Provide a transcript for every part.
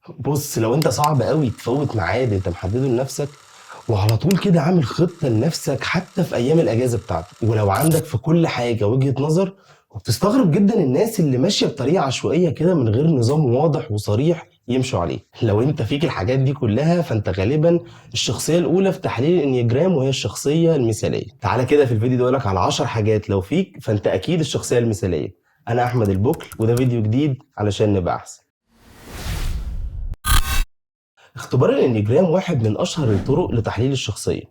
بص، لو انت صعب قوي تفوت ميعاد انت محدده لنفسك، وعلى طول كده عامل خطة لنفسك حتى في ايام الاجازة بتاعتك، ولو عندك في كل حاجة وجهة نظر، وبتستغرب جدا الناس اللي ماشية بطريقة عشوائية كده من غير نظام واضح وصريح يمشوا عليه. لو انت فيك الحاجات دي كلها فانت غالبا الشخصية الاولى في تحليل الانيجرام، وهي الشخصية المثالية. تعالى كده في الفيديو ده اقولك على 10 حاجات لو فيك فانت اكيد الشخصية المثالية. انا احمد البكر، وده فيديو جديد علشان نبقى احسن. اختبار الانيجرام واحد من اشهر الطرق لتحليل الشخصيه،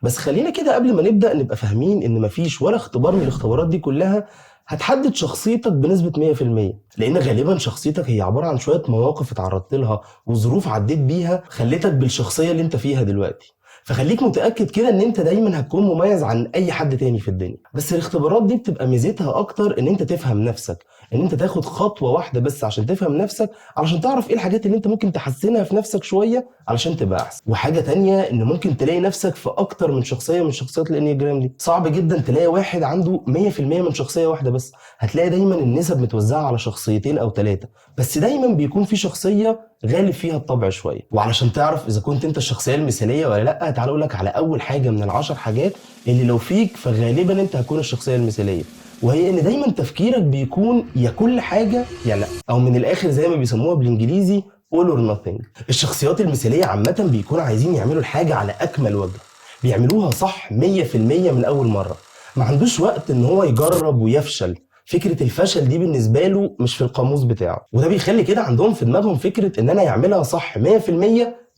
بس خلينا كده قبل ما نبدا نبقى فاهمين ان مفيش ولا اختبار من الاختبارات دي كلها هتحدد شخصيتك بنسبه 100%، لان غالبا شخصيتك هي عباره عن شويه مواقف اتعرضت لها وظروف عديت بيها خلتك بالشخصيه اللي انت فيها دلوقتي. فخليك متاكد كده ان انت دايما هتكون مميز عن اي حد تاني في الدنيا. بس الاختبارات دي بتبقى ميزتها اكتر ان انت تفهم نفسك، ان انت تاخد خطوه واحده بس عشان تفهم نفسك، علشان تعرف ايه الحاجات اللي انت ممكن تحسنها في نفسك شويه علشان تبقى احسن. وحاجه تانية ان ممكن تلاقي نفسك في اكتر من شخصيه من شخصيات الانيجرام دي. صعب جدا تلاقي واحد عنده 100% من شخصيه واحده بس، هتلاقي دايما النسب متوزعه على شخصيتين او ثلاثه، بس دايما بيكون في شخصيه غالب فيها الطبع شويه. وعلشان تعرف اذا كنت انت الشخصيه المثاليه ولا لا، تعال اقول لك على اول حاجه من العشر حاجات اللي لو فيك فغالبا انت هتكون الشخصيه المثاليه، وهي ان دايما تفكيرك بيكون يا كل حاجه يا لا، او من الاخر زي ما بيسموها بالانجليزي all or nothing. الشخصيات المثاليه عامه بيكونوا عايزين يعملوا الحاجه على اكمل وجه، بيعملوها صح 100% من اول مره، ما عندوش وقت ان هو يجرب ويفشل. فكره الفشل دي بالنسبه له مش في القاموس بتاعه، وده بيخلي كده عندهم في دماغهم فكره ان انا يعملها صح 100%،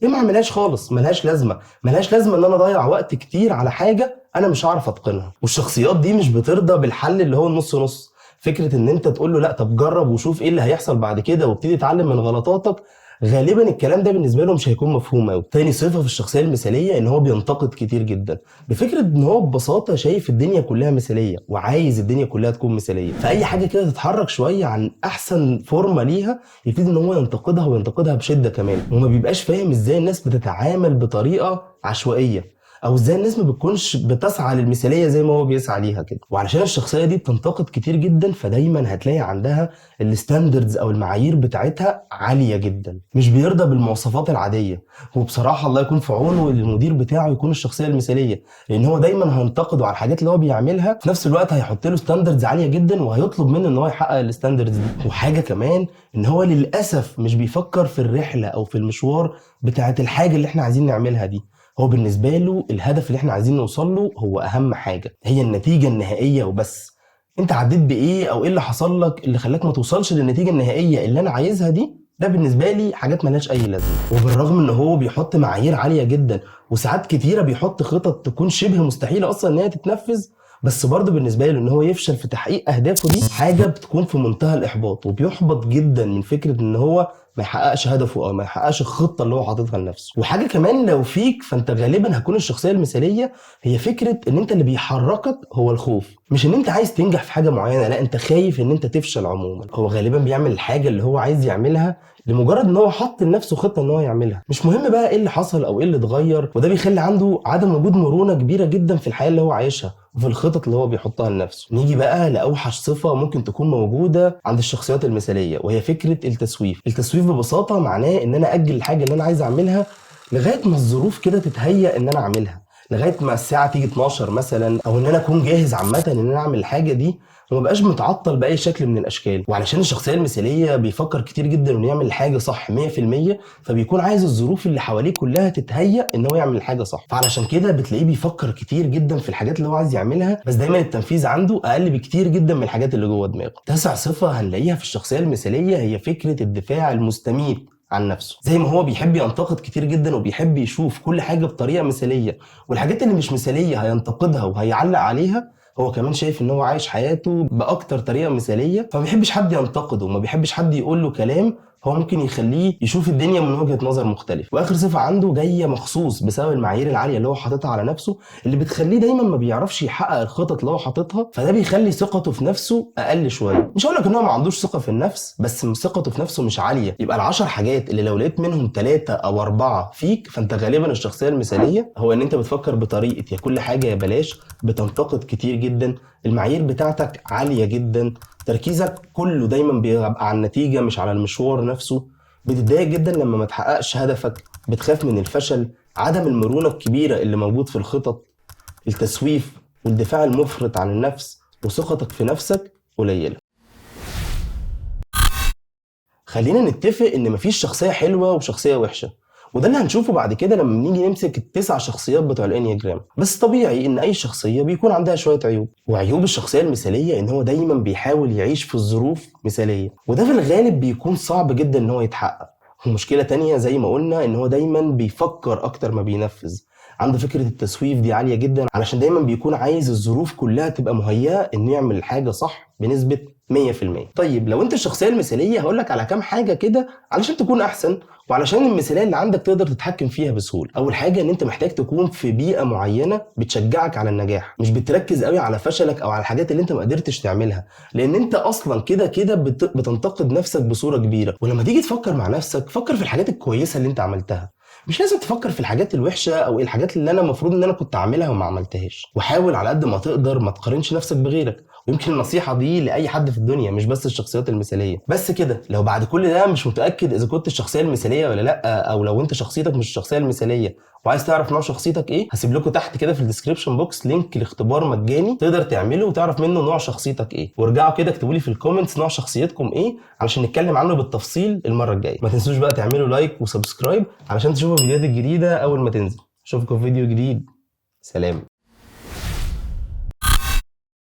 ليه ما اعملهاش خالص؟ ملهاش لازمه، ملهاش لازمه ان انا اضيع وقت كتير على حاجه انا مش هعرف اتقنها. والشخصيات دي مش بترضى بالحل اللي هو النص نص. فكره ان انت تقول له لا طب جرب وشوف ايه اللي هيحصل بعد كده وابتدي اتعلم من غلطاتك، غالبا الكلام ده بالنسبه له مش هيكون مفهوم قوي. تاني صفه في الشخصيه المثاليه ان هو بينتقد كتير جدا، بفكره ان هو ببساطه شايف الدنيا كلها مثاليه وعايز الدنيا كلها تكون مثاليه، فاي حاجه كده تتحرك شويه عن احسن فورمه ليها يبتدي ان هو ينتقدها، وينتقدها بشده كمان. وما بيبقاش فاهم ازاي الناس بتتعامل بطريقه عشوائيه، او ازاي الناس ما بتكونش بتسعى للمثاليه زي ما هو بيسعى ليها كده. وعلشان الشخصيه دي بتنتقد كتير جدا فدايما هتلاقي عندها الستاندردز او المعايير بتاعتها عاليه جدا، مش بيرضى بالمواصفات العاديه. وبصراحه الله يكون في عونه المدير بتاعه يكون الشخصيه المثاليه، لان هو دايما هينتقده على الحاجات اللي هو بيعملها، في نفس الوقت هيحط له ستاندردز عاليه جدا وهيطلب منه ان هو يحقق الستاندردز دي. وحاجه كمان ان هو للاسف مش بيفكر في الرحله او في المشوار بتاعت الحاجه اللي احنا عايزين نعملها دي. هو بالنسبه له الهدف اللي احنا عايزين نوصل له هو اهم حاجه، هي النتيجه النهائيه وبس. انت عديت بايه او ايه اللي حصل لك اللي خلاك ما توصلش للنتيجه النهائيه اللي انا عايزها دي، ده بالنسبه لي حاجات ملهاش اي لازمه. وبالرغم ان هو بيحط معايير عاليه جدا، وساعات كتيره بيحط خطط تكون شبه مستحيله اصلا ان هي تتنفذ، بس برضه بالنسبه له ان هو يفشل في تحقيق اهدافه دي حاجه بتكون في منتهى الاحباط، وبيحبط جدا من فكره ان هو ما يحققش هدفه او ما يحققش الخطه اللي هو حاططها لنفسه. وحاجه كمان لو فيك فانت غالبا هتكون الشخصيه المثاليه، هي فكره ان انت اللي بيحركك هو الخوف، مش ان انت عايز تنجح في حاجه معينه، لا انت خايف ان انت تفشل عموما. هو غالبا بيعمل الحاجه اللي هو عايز يعملها لمجرد ان هو حط لنفسه خطه ان هو يعملها، مش مهم بقى ايه اللي حصل او ايه اللي اتغير. وده بيخلي عنده عدم وجود مرونه كبيره جدا في الحياه اللي هو عايشها وفي الخطط اللي هو بيحطها لنفسه. نيجي بقى لاوحش صفه ممكن تكون موجوده عند الشخصيات المثاليه، وهي فكره التسويف. التسويف ببساطه معناه ان انا اجل الحاجه اللي انا عايز اعملها لغايه ما الظروف كده تتهيأ ان انا اعملها، لغايه ما الساعه تيجي 12 مثلا، او ان انا اكون جاهز عامه ان انا اعمل الحاجه دي وما بقاش متعطل باي شكل من الاشكال. وعلشان الشخصيه المثاليه بيفكر كتير جدا انه يعمل الحاجه صح 100%، فبيكون عايز الظروف اللي حواليه كلها تتهيأ ان هو يعمل الحاجه صح، فعلشان كده بتلاقيه بيفكر كتير جدا في الحاجات اللي هو عايز يعملها، بس دايما التنفيذ عنده اقل بكتير جدا من الحاجات اللي جوه دماغه. تاسع صفه هنلاقيها في الشخصيه المثاليه هي فكره الدفاع المستميت عن نفسه. زي ما هو بيحب ينتقد كتير جدا وبيحب يشوف كل حاجه بطريقه مثاليه، والحاجات اللي مش مثاليه هينتقدها وهيعلق عليها، هو كمان شايف ان هو عايش حياته باكتر طريقه مثاليه، فما بيحبش حد ينتقده وما بيحبش حد يقول له كلام هو ممكن يخليه يشوف الدنيا من وجهه نظر مختلف. واخر صفه عنده جايه مخصوص بسبب المعايير العاليه اللي هو حاططها على نفسه، اللي بتخليه دايما ما بيعرفش يحقق الخطط اللي هو حاططها، فده بيخلي ثقته في نفسه اقل شويه. مش هقول لك ان هو ما عندوش ثقه في النفس، بس ثقته في نفسه مش عاليه. يبقى العشر حاجات اللي لو لقيت منهم 3 أو 4 فيك فانت غالبا الشخصيه المثاليه، هو ان انت بتفكر بطريقه يا كل حاجه يا بلاش، بتنتقد كتير جدا، المعايير بتاعتك عاليه جدا، تركيزك كله دايما بيبقى على النتيجه مش على المشوار نفسه، بتتضايق جدا لما ما تحققش هدفك، بتخاف من الفشل، عدم المرونة الكبيرة اللي موجود في الخطط، التسويف والدفاع المفرط عن النفس، وثقتك في نفسك قليلة. خلينا نتفق ان مفيش شخصية حلوة وشخصية وحشة، وده اللي هنشوفه بعد كده لما نيجي نمسك ال9 شخصيات بتوع الانياجرام. بس طبيعي ان اي شخصية بيكون عندها شوية عيوب، وعيوب الشخصية المثالية ان هو دايما بيحاول يعيش في الظروف مثالية، وده في الغالب بيكون صعب جدا ان هو يتحقق. ومشكلة تانية زي ما قلنا ان هو دايما بيفكر اكتر ما بينفذ، عنده فكرة التسويف دي عالية جدا، علشان دايما بيكون عايز الظروف كلها تبقى مهيئة انه يعمل الحاجة صح بنسبة 100%. طيب لو انت الشخصية المثالية هقولك على كام حاجة كده علشان تكون احسن، وعلشان المثالية اللي عندك تقدر تتحكم فيها بسهولة. اول حاجة ان انت محتاج تكون في بيئة معينة بتشجعك على النجاح، مش بتركز قوي على فشلك او على الحاجات اللي انت ما قدرتش تعملها، لان انت اصلا كده كده بتنتقد نفسك بصورة كبيرة. ولما تيجي تفكر مع نفسك فكر في الحاجات الكويسة اللي انت عملتها، مش لازم تفكر في الحاجات الوحشه او الحاجات اللي انا المفروض ان انا كنت اعملها وما عملتهاش. وحاول على قد ما تقدر ما تقارنش نفسك بغيرك، ويمكن النصيحه دي لاي حد في الدنيا مش بس الشخصيات المثاليه. بس كده، لو بعد كل ده مش متاكد اذا كنت الشخصيه المثاليه ولا لا، او لو انت شخصيتك مش الشخصيه المثاليه وعايز تعرف نوع شخصيتك ايه، هسيب لكم تحت كده في الديسكربشن بوكس لينك لاختبار مجاني تقدر تعمله وتعرف منه نوع شخصيتك ايه. وارجعوا كده اكتبوا لي في الكومنتس نوع شخصيتكم ايه علشان نتكلم عنه بالتفصيل المره الجايه. ما تنسوش بقى تعملوا لايك وسبسكرايب علشان تشوفوا الفيديوهات الجديده اول ما تنزل. اشوفكم في فيديو جديد. سلام.